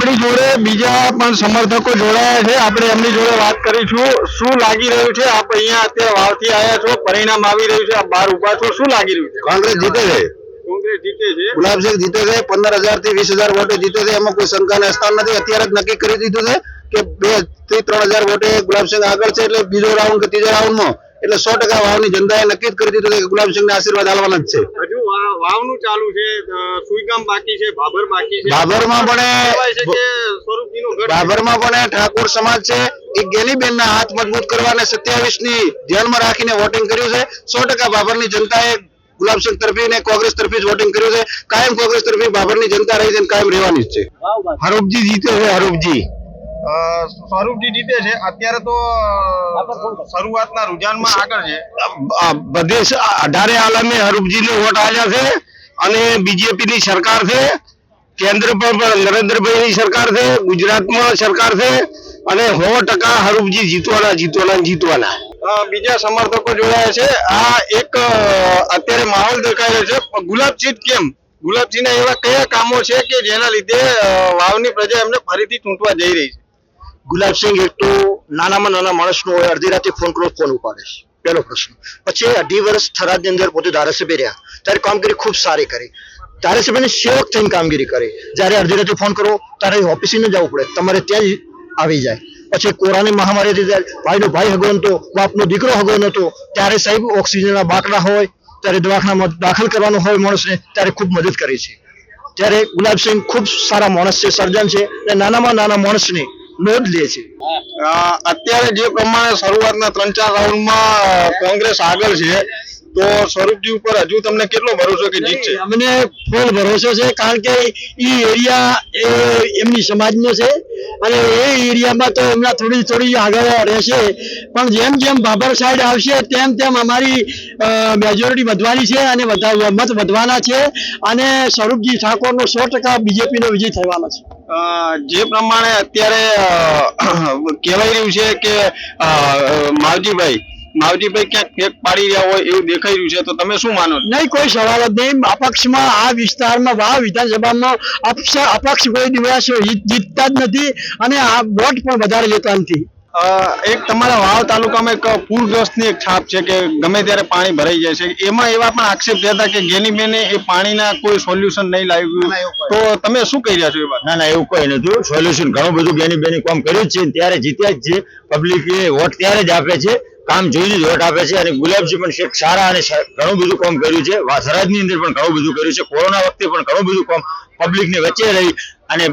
આપણી જોડે બીજા પણ સમર્થકો જોડાયા છે, આપણે એમની જોડે વાત કરીશું। શું લાગી રહ્યું છે? આપ અહીંયા અત્યારે વાવથી આવ્યા છો, પરિણામ આવી રહ્યું છે, આપ બહાર ઉભા છો, શું લાગી રહ્યું છે? કોંગ્રેસ જીતે છે, કોંગ્રેસ જીતે છે। ગુલાબસિંહ જીતે છે। 15,000 થી 20,000 વોટે જીતે છે, એમાં કોઈ શંકાના સ્થાન નથી। અત્યારે જ નક્કી કરી દીધું છે કે 2 થી 3,000 વોટે ગુલાબસિંહ આગળ છે, એટલે બીજો રાઉન્ડ કે ત્રીજા રાઉન્ડમાં એટલે 100% વાવની જનતાએ નક્કી જ કરી દીધું છે કે ગુલાબસિંહને આશીર્વાદ આલવાના જ છે। હજુ વાવનું ચાલુ છે, સુઈગામ બાકી છે, ભાભર બાકી છે। ભાભરમાં પણ કહેવાય છે કે સ્વરૂપજીનો ગઢ છે। ભાભરમાં પણ ઠાકોર સમાજ છે, એ ગેનીબેનના હાથ મજબૂત કરવા અને 27 ની ધ્યાનમાં રાખીને વોટિંગ કર્યું છે। 100% ભાભરની જનતાએ ગુલાબસિંહ તરફી ને કોંગ્રેસ તરફી જ વોટિંગ કર્યું છે। કાયમ કોંગ્રેસ તરફી ભાભરની જનતા રહી છે અને કાયમ રહેવાની જ છે। હરૂપજી જીતે છે, હરૂપજી સ્વરૂપજી જીતે છે। અત્યારે તો શરૂઆતના રુઝાનમાં આગળ છે। બધે 18 આલમે હરૂપજીને વોટ આલ્યા છે અને બીજેપીની સરકાર છે, કેન્દ્ર પર પણ નરેન્દ્રભાઈની સરકાર છે, ગુજરાતમાં સરકાર છે અને 100% હરૂપજી જીતવાના। બીજા સમર્થકો જોડાયા છે। આ એક અત્યારે માહોલ દેખાઈ રહ્યો છે। ગુલાબસિંહ કેમ? ગુલાબસિંહના એવા કયા કામો છે કે જેના લીધે વાવની પ્રજા એમને ફરીથી ચૂંટવા જઈ રહી છે? ગુલાબસિંહ એક તો નાનામાં નાના માણસનો હોય, અડધી રાતે ફોન કરો ફોન ઉપાડે છે, પહેલો પ્રશ્ન। પછી 2.5 વર્ષ થરાદની અંદર પોતે ધારાસભ્ય રહ્યા, ત્યારે કામગીરી ખૂબ સારી કરી। ધારાસભ્યની સેવક થઈને કામગીરી કરી। જ્યારે અડધી રાતે ફોન કરો ત્યારે ઓફિસે ન જવું પડે, તમારે ત્યાં જ આવી જાય। પછી કોરોનાની મહામારી હતી, ભાઈનો ભાઈ હગો નતો, બાપનો દીકરો હગો નતો, ત્યારે સાહેબ ઓક્સિજનના બાકડા હોય, ત્યારે દવાખાનામાં દાખલ કરવાનો હોય માણસને, ત્યારે ખૂબ મદદ કરી છે। ત્યારે ગુલાબસિંહ ખૂબ સારા માણસ છે, સર્જન છે અને નાનામાં નાના માણસની નોંધ લે છે। અત્યારે જે પ્રમાણે શરૂઆતના 3-4 રાઉન્ડમાં કોંગ્રેસ આગળ છે, તો સ્વરૂપજી ઉપર હજુ તમને કેટલો ભરોસો કે જીતશે? અમને ફૂલ ભરોસો છે, કારણ કે એ એરિયા એમની સમાજનો છે અને એ એરિયામાં તો એમના થોડી આગળ રહેશે, પણ જેમ જેમ ભાભર સાઈડ આવશે તેમ તેમ અમારી મેજોરિટી વધવાની છે અને મત વધવાના છે અને સ્વરૂપજી ઠાકોરનો 100% બીજેપીનો વિજય થવાનો છે। જે પ્રમાણે અત્યારે કહેવાય રહ્યું છે કે માવજીભાઈ ક્યાંક ફેક પાડી રહ્યા હોય એવું દેખાઈ રહ્યું છે, તો તમે શું માનો છો? નહીં, કોઈ સવાલ જ નહીં। અપક્ષમાં આ વિસ્તારમાં વાવ વિધાનસભામાં અપક્ષ કોઈ દિવસ જીતતા જ નથી અને આ વોટ પણ વધારે લેતા નથી। એક તમારા વાવ તાલુકામાં એક પૂરગ્રસ્તની એક છાપ છે કે ગમે ત્યારે પાણી ભરાઈ જાય છે, એમાં એવા પણ આક્ષેપ થયા હતા કે ગેનીબેને એ પાણીના કોઈ સોલ્યુશન નહીં લાવ્યું, તો તમે શું કહી રહ્યા છો એ વાત? ના, એવું કોઈ નથી। સોલ્યુશન ઘણું બધું ગેનીબેને કામ કર્યું છે, ત્યારે જીત્યા જ છે। પબ્લિકે વોટ ત્યારે જ આપે છે, કામ જોઈને જ વોટ આપે છે અને ગુલાબસિંહ પણ શેખ સારા અને ઘણું બધું કામ કર્યું છે। થરાદની અંદર પણ ઘણું બધું કર્યું છે। કોરોના વખતે પણ ઘણું બધું કામ પબ્લિકની વચ્ચે રહી અને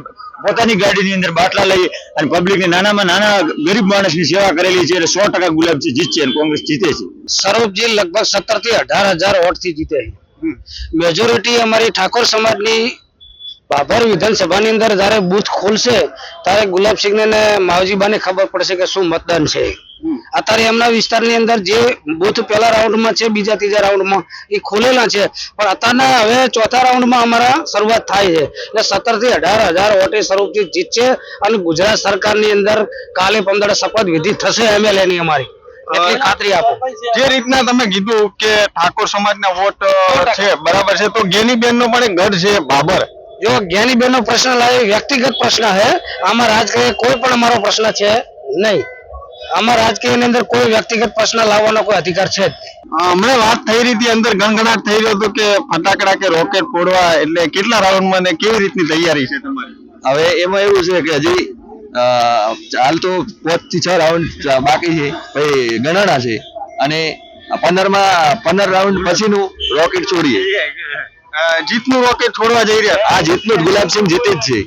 પોતાની ગાડીની અંદર બાટલા લઈ અને પબ્લિકને નાનામાં નાના ગરીબ માણસની સેવા કરેલી છે, એટલે 100% ગુલાબસિંહ જીતશે અને કોંગ્રેસ જીતે છે। સ્વરૂપજી લગભગ 17 થી 18,000 વોટથી જીતે છે। મેજોરિટી અમારી ઠાકોર સમાજની ભાભર વિધાનસભાની અંદર જ્યારે બૂથ ખોલશે ત્યારે ગુલાબસિંહને ને માવજીબાને ખબર પડશે કે શું મતદાન છે। અત્યારે એમના વિસ્તારની અંદર જે બૂથ પહેલા રાઉન્ડમાં છે, બીજા ત્રીજા રાઉન્ડમાં એ ખોલેલા છે, પણ અત્યારના હવે ચોથા રાઉન્ડમાં અમારા શરૂઆત થાય છે, એટલે 17 થી 18,000 વોટે સ્વરૂપજી જીતશે અને ગુજરાત સરકારની અંદર કાલે 15 શપથ વિધિ થશે MLA ની અમારી, એટલી ખાતરી આપો। જે રીતના તમે કીધું કે ઠાકોર સમાજના વોટ છે, બરાબર છે, તો ગેનીબેનનો પણ એક ગઢ છે ભાભર। જો જ્ઞાનીબેન નો પ્રશ્ન લાવે વ્યક્તિગત પ્રશ્ન છે, આમાં રાજકીય કોઈ પણ અમારો પ્રશ્ન છે નહીં। આમાં રાજકીયની અંદર કોઈ વ્યક્તિગત પ્રશ્ન લાવવાનો કોઈ અધિકાર છે જ નહીં। હમણાં વાત થઈ રહી હતી, અંદર ગણગણાટ થઈ રહ્યો હતો કે ફટાકડા કે રોકેટ ફોડવા, એટલે કેટલા રાઉન્ડમાં ને કેવી રીતની તૈયારી છે તમારી? હવે એમાં એવું છે કે હજી હાલ તો 5 થી 6 રાઉન્ડ બાકી છે, પછી ગણના છે અને 15 રાઉન્ડ પછીનું રોકેટ છોડીએ। જીતનું રોકેટ છોડવા જઈ રહ્યા? આ જીતનું જ ગુલાબસિંહ જીતે જ છે।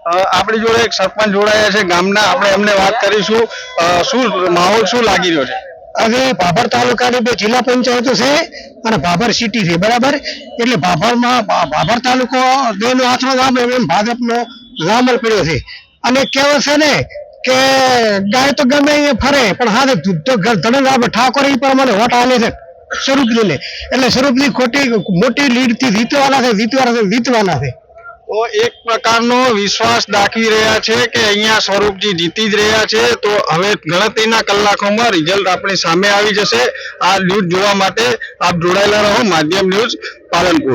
આપણી જોડે એક સરપંચ જોડાયા છે ગામના, આપણે એમને વાત કરીશું। શું માહોલ શું લાગી રહ્યો છે? હવે ભાભર તાલુકાની 2 જિલ્લા પંચાયતો છે અને ભાભર સિટી છે, બરાબર? એટલે ભાભર તાલુકો દેવનો આથરો ગામ એમ ભાજપનો ગામલ પડ્યો છે અને કહેવત છે ને કે ગાય તો ગમે અહીંયા ફરે પણ હા ધનરાજ ઠાકોર એ પ્રમાણે વોટ આલે છે સ્વરૂપજીને, એટલે સ્વરૂપજી મોટી લીડથી જીતવાના છે। તો એક પ્રકારનો વિશ્વાસ દાખવી રહ્યા છે કે અહીંયા સ્વરૂપજી જીતી જ રહ્યા છે, તો હવે ગણતરીના કલાકોમાં રિઝલ્ટ આપણી સામે આવી જશે। આ ન્યૂઝ જોવા માટે આપ જોડાયેલા રહો માધ્યમ ન્યૂઝ પાલનપુર।